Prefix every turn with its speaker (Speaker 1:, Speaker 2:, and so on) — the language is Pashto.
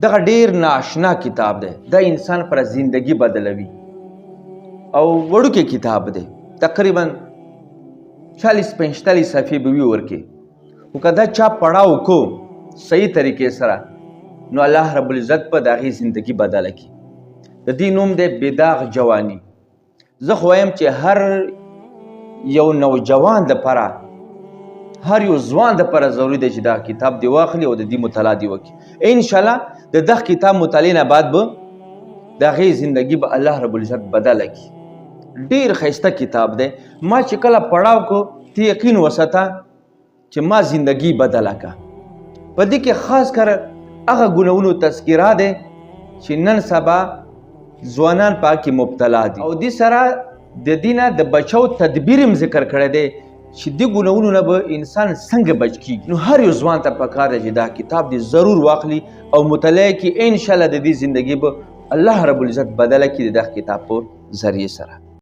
Speaker 1: دغه ډیر ناشنا کتاب دی. دا انسان پر زندگی بدلوي او وړوکی کتاب دی، تقریبا 40-45 صفحې به وي ورکې. خو که دا چا پړاو کو صحیح طریقې سره نو الله رب العزت په د هغې زندگی بدله کړي. د دې نوم دی بداغ جوانی. زه خو وایم چې هر یو نوجوان دپاره، هر یو ځوان دپاره ضروري دی چې دا کتاب دی واخلي او د دې مطالعه دی وکړي. انشاءالله د دغه کتاب مطالعې نه بعد به د هغې زندگی به الله رب العزت بدله کړي. ډېر ښایسته کتاب دی. ما چې کله پړاو کو ته یقین وساته چې ما زندگی بدله که. په دې کې خاص کر هغه ګناهونو تذکره دی چې نن سبا ځوانان په هغې کې مبتلا دي او دې سره د دې نه د بچو تدبیر هم ذکر کړی دی چې دې ګناهونو نه به انسان څنګه بچ کېږي. نو هر یو ځوان ته پکار دی چې دا کتاب دې ضرور واخلي او مطالعه کړي. انشاءالله د دې زندګي به الله رب العزت بدله کړي د دغه کتاب په ذریعې سره.